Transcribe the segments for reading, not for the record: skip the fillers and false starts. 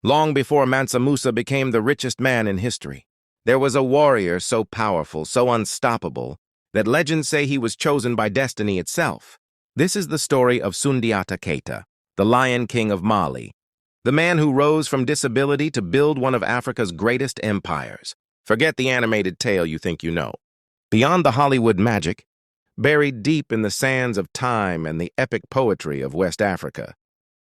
Long before Mansa Musa became the richest man in history, there was a warrior so powerful, so unstoppable, that legends say he was chosen by destiny itself. This is the story of Sundiata Keita, the Lion King of Mali, the man who rose from disability to build one of Africa's greatest empires. Forget the animated tale you think you know. Beyond the Hollywood magic, buried deep in the sands of time and the epic poetry of West Africa,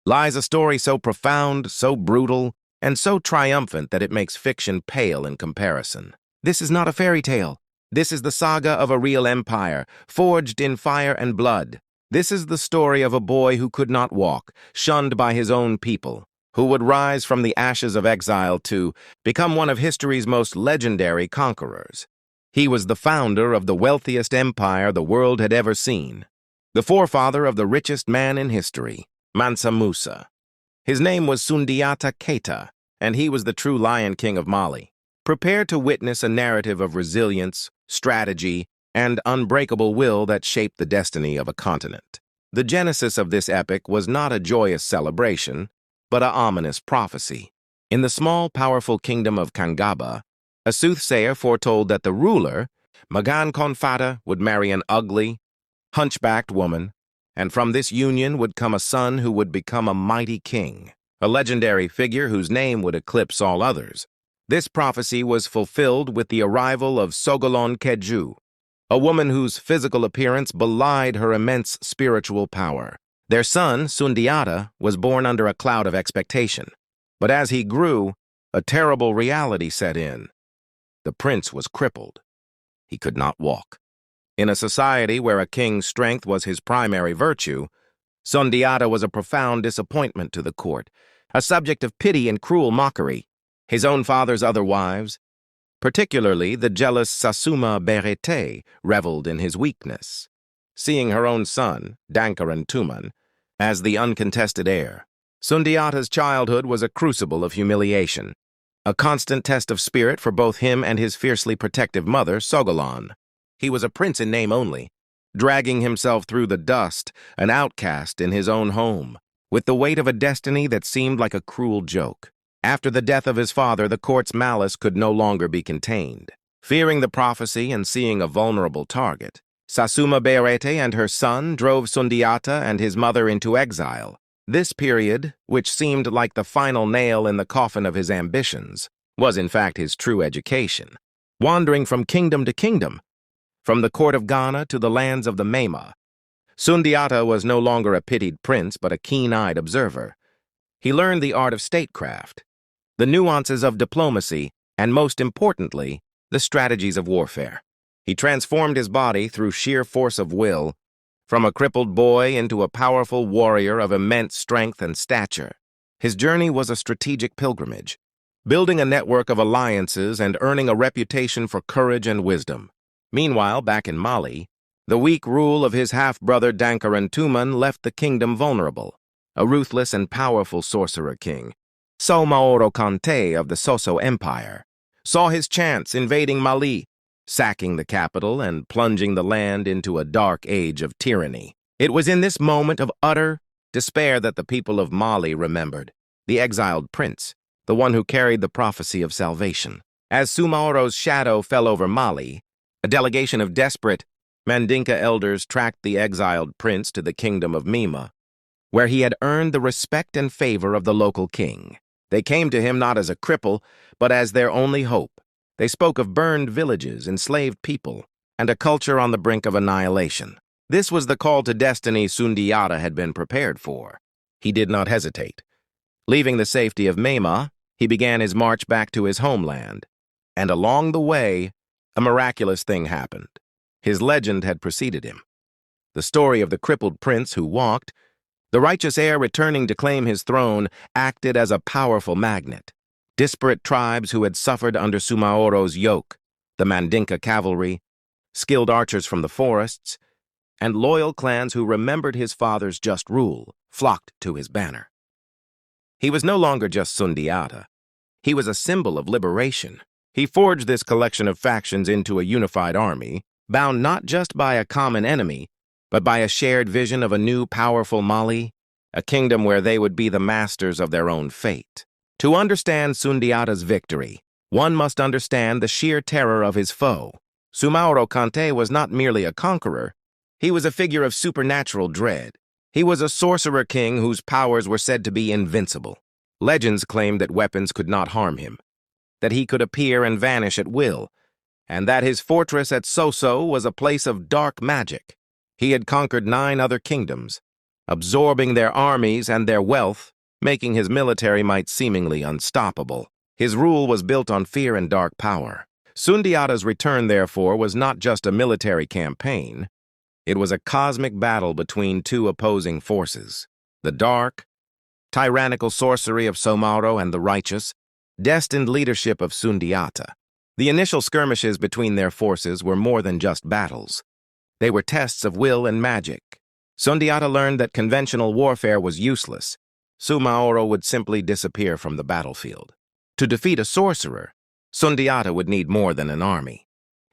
lies a story so profound, so brutal, and so triumphant that it makes fiction pale in comparison. This is not a fairy tale. This is the saga of a real empire, forged in fire and blood. This is the story of a boy who could not walk, shunned by his own people, who would rise from the ashes of exile to become one of history's most legendary conquerors. He was the founder of the wealthiest empire the world had ever seen, the forefather of the richest man in history, Mansa Musa. His name was Sundiata Keita, and he was the true Lion King of Mali. Prepare to witness a narrative of resilience, strategy, and unbreakable will that shaped the destiny of a continent. The genesis of this epic was not a joyous celebration, but an ominous prophecy. In the small, powerful kingdom of Kangaba, a soothsayer foretold that the ruler, Magan Konfata, would marry an ugly, hunchbacked woman, and from this union would come a son who would become a mighty king, a legendary figure whose name would eclipse all others. This prophecy was fulfilled with the arrival of Sogolon Keju, a woman whose physical appearance belied her immense spiritual power. Their son, Sundiata, was born under a cloud of expectation. But as he grew, a terrible reality set in. The prince was crippled. He could not walk. In a society where a king's strength was his primary virtue, Sundiata was a profound disappointment to the court, a subject of pity and cruel mockery. His own father's other wives, particularly the jealous Sassouma Berete, reveled in his weakness, seeing her own son, Dankaran Tuman, as the uncontested heir. Sundiata's childhood was a crucible of humiliation, a constant test of spirit for both him and his fiercely protective mother, Sogolon. He was a prince in name only, dragging himself through the dust, an outcast in his own home, with the weight of a destiny that seemed like a cruel joke. After the death of his father, the court's malice could no longer be contained. Fearing the prophecy and seeing a vulnerable target, Sassouma Berete and her son drove Sundiata and his mother into exile. This period, which seemed like the final nail in the coffin of his ambitions, was in fact his true education. Wandering from kingdom to kingdom, from the court of Ghana to the lands of the Mema, Sundiata was no longer a pitied prince but a keen-eyed observer. He learned the art of statecraft, the nuances of diplomacy, and most importantly, the strategies of warfare. He transformed his body through sheer force of will, from a crippled boy into a powerful warrior of immense strength and stature. His journey was a strategic pilgrimage, building a network of alliances and earning a reputation for courage and wisdom. Meanwhile, back in Mali, the weak rule of his half-brother Dankaran Tuman left the kingdom vulnerable. A ruthless and powerful sorcerer king, Soumaoro Kante of the Soso Empire, saw his chance invading Mali, sacking the capital and plunging the land into a dark age of tyranny. It was in this moment of utter despair that the people of Mali remembered the exiled prince, the one who carried the prophecy of salvation. As Soumaoro's shadow fell over Mali, a delegation of desperate Mandinka elders tracked the exiled prince to the kingdom of Mema, where he had earned the respect and favor of the local king. They came to him not as a cripple, but as their only hope. They spoke of burned villages, enslaved people, and a culture on the brink of annihilation. This was the call to destiny Sundiata had been prepared for. He did not hesitate. Leaving the safety of Mema, he began his march back to his homeland. And along the way, a miraculous thing happened. His legend had preceded him. The story of the crippled prince who walked, the righteous heir returning to claim his throne, acted as a powerful magnet. Disparate tribes who had suffered under Soumaoro's yoke, the Mandinka cavalry, skilled archers from the forests, and loyal clans who remembered his father's just rule, flocked to his banner. He was no longer just Sundiata. He was a symbol of liberation. He forged this collection of factions into a unified army, bound not just by a common enemy, but by a shared vision of a new powerful Mali, a kingdom where they would be the masters of their own fate. To understand Sundiata's victory, one must understand the sheer terror of his foe. Sumaworo Kante was not merely a conqueror, he was a figure of supernatural dread. He was a sorcerer king whose powers were said to be invincible. Legends claimed that weapons could not harm him, that he could appear and vanish at will, and that his fortress at Soso was a place of dark magic. He had conquered 9 other kingdoms, absorbing their armies and their wealth, making his military might seemingly unstoppable. His rule was built on fear and dark power. Sundiata's return, therefore, was not just a military campaign. It was a cosmic battle between 2 opposing forces: the dark, tyrannical sorcery of Sumaworo and the righteous, destined leadership of Sundiata. The initial skirmishes between their forces were more than just battles. They were tests of will and magic. Sundiata learned that conventional warfare was useless. Sumaworo would simply disappear from the battlefield. To defeat a sorcerer, Sundiata would need more than an army.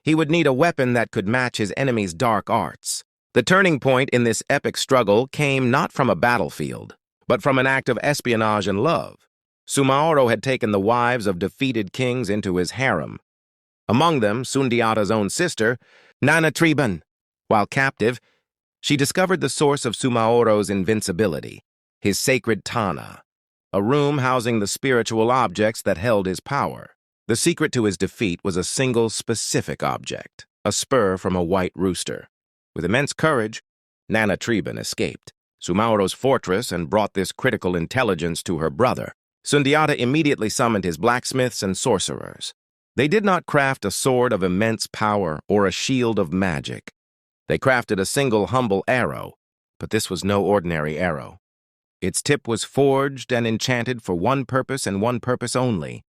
He would need a weapon that could match his enemy's dark arts. The turning point in this epic struggle came not from a battlefield, but from an act of espionage and love. Sumaworo had taken the wives of defeated kings into his harem. Among them, Sundiata's own sister, Nana Triban. While captive, she discovered the source of Sumaworo's invincibility, his sacred Tana, a room housing the spiritual objects that held his power. The secret to his defeat was a single specific object, a spur from a white rooster. With immense courage, Nana Triban escaped Sumaworo's fortress and brought this critical intelligence to her brother. Sundiata immediately summoned his blacksmiths and sorcerers. They did not craft a sword of immense power or a shield of magic. They crafted a single humble arrow, but this was no ordinary arrow. Its tip was forged and enchanted for one purpose and one purpose only: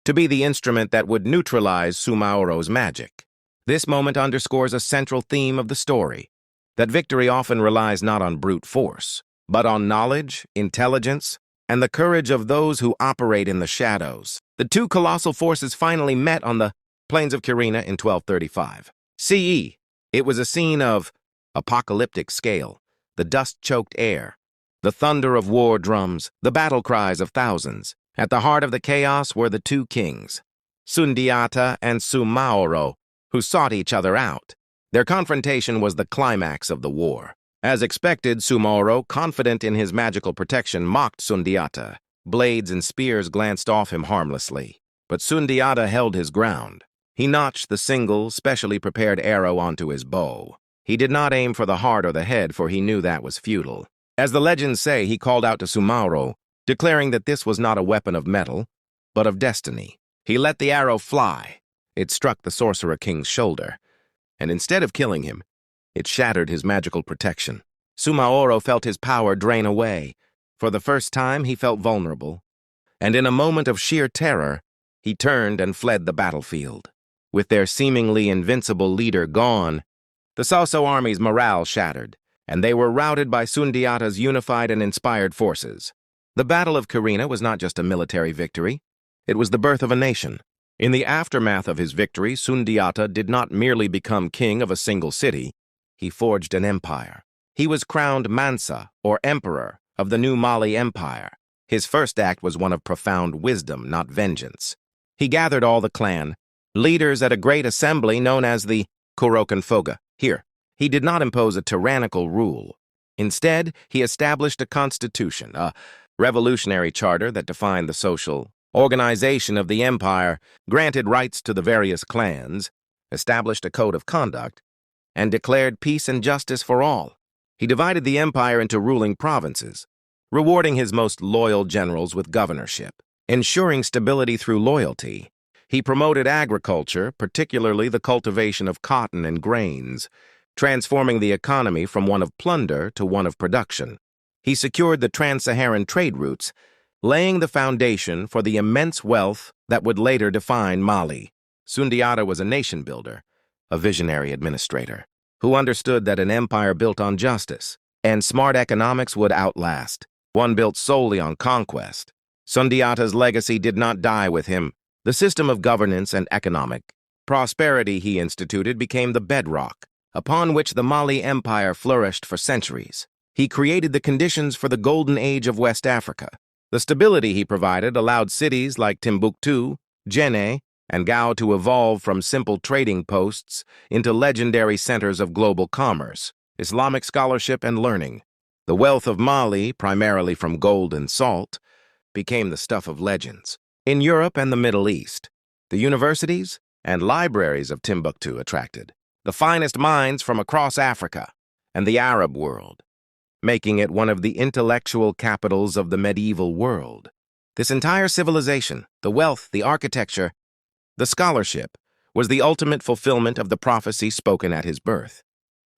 to be the instrument that would neutralize Sumaworo's magic. This moment underscores a central theme of the story, that victory often relies not on brute force, but on knowledge, intelligence, and the courage of those who operate in the shadows. The 2 colossal forces finally met on the plains of Kyrene in 1235 CE. It was a scene of apocalyptic scale: the dust-choked air, the thunder of war drums, the battle cries of thousands. At the heart of the chaos were the 2 kings, Sundiata and Sumaworo, who sought each other out. Their confrontation was the climax of the war. As expected, Sumaworo, confident in his magical protection, mocked Sundiata. Blades and spears glanced off him harmlessly, but Sundiata held his ground. He notched the single, specially prepared arrow onto his bow. He did not aim for the heart or the head, for he knew that was futile. As the legends say, he called out to Sumaworo, declaring that this was not a weapon of metal, but of destiny. He let the arrow fly. It struck the Sorcerer King's shoulder, and instead of killing him, it shattered his magical protection. Sumaworo felt his power drain away. For the first time, he felt vulnerable, and in a moment of sheer terror, he turned and fled the battlefield. With their seemingly invincible leader gone, the Soso army's morale shattered, and they were routed by Sundiata's unified and inspired forces. The Battle of Kyrene was not just a military victory, it was the birth of a nation. In the aftermath of his victory, Sundiata did not merely become king of a single city, he forged an empire. He was crowned Mansa, or emperor, of the new Mali Empire. His first act was one of profound wisdom, not vengeance. He gathered all the clan leaders at a great assembly known as the Kurokan Foga. Here, he did not impose a tyrannical rule. Instead, he established a constitution, a revolutionary charter that defined the social organization of the empire, granted rights to the various clans, established a code of conduct, and declared peace and justice for all. He divided the empire into ruling provinces, rewarding his most loyal generals with governorship. Ensuring stability through loyalty, he promoted agriculture, particularly the cultivation of cotton and grains, transforming the economy from one of plunder to one of production. He secured the trans-Saharan trade routes, laying the foundation for the immense wealth that would later define Mali. Sundiata was a nation builder, a visionary administrator, who understood that an empire built on justice and smart economics would outlast one built solely on conquest. Sundiata's legacy did not die with him. The system of governance and economic prosperity he instituted became the bedrock upon which the Mali Empire flourished for centuries. He created the conditions for the golden age of West Africa, The stability he provided allowed cities like Timbuktu, Jenne, and Gao to evolve from simple trading posts into legendary centers of global commerce, Islamic scholarship, and learning. The wealth of Mali, primarily from gold and salt, became the stuff of legends. In Europe and the Middle East, the universities and libraries of Timbuktu attracted the finest minds from across Africa and the Arab world, making it one of the intellectual capitals of the medieval world. This entire civilization, the wealth, the architecture, the scholarship, was the ultimate fulfillment of the prophecy spoken at his birth.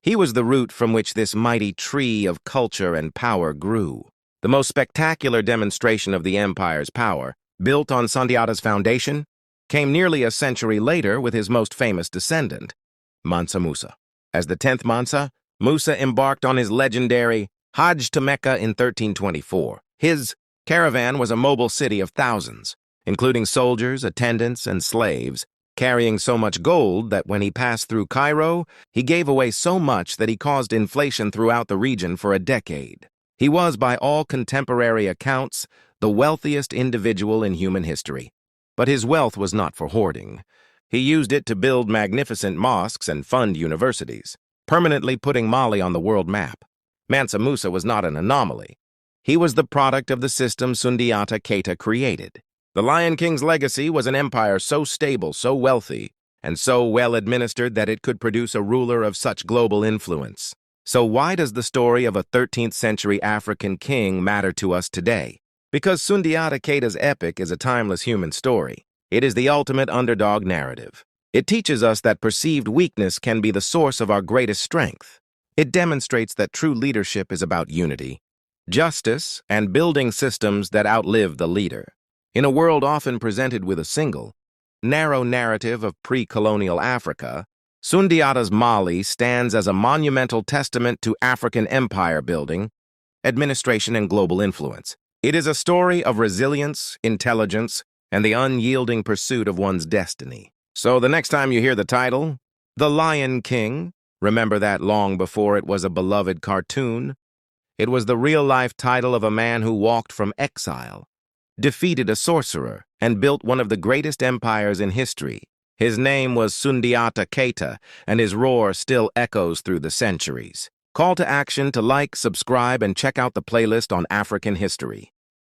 He was the root from which this mighty tree of culture and power grew. The most spectacular demonstration of the empire's power, built on Sundiata's foundation, came nearly a century later with his most famous descendant, Mansa Musa. As the 10th Mansa, Musa embarked on his legendary Hajj to Mecca in 1324. His caravan was a mobile city of thousands, including soldiers, attendants, and slaves, carrying so much gold that when he passed through Cairo, he gave away so much that he caused inflation throughout the region for a decade. He was, by all contemporary accounts, the wealthiest individual in human history. But his wealth was not for hoarding. He used it to build magnificent mosques and fund universities, permanently putting Mali on the world map. Mansa Musa was not an anomaly. He was the product of the system Sundiata Keita created. The Lion King's legacy was an empire so stable, so wealthy, and so well administered that it could produce a ruler of such global influence. So why does the story of a 13th century African king matter to us today? Because Sundiata Keita's epic is a timeless human story. It is the ultimate underdog narrative. It teaches us that perceived weakness can be the source of our greatest strength. It demonstrates that true leadership is about unity, justice, and building systems that outlive the leader. In a world often presented with a single, narrow narrative of pre-colonial Africa, Sundiata's Mali stands as a monumental testament to African empire building, administration, and global influence. It is a story of resilience, intelligence, and the unyielding pursuit of one's destiny. So the next time you hear the title, The Lion King, remember that long before it was a beloved cartoon, it was the real-life title of a man who walked from exile, defeated a sorcerer, and built one of the greatest empires in history. His name was Sundiata Keita, and his roar still echoes through the centuries. Call to action to like, subscribe, and check out the playlist on African history.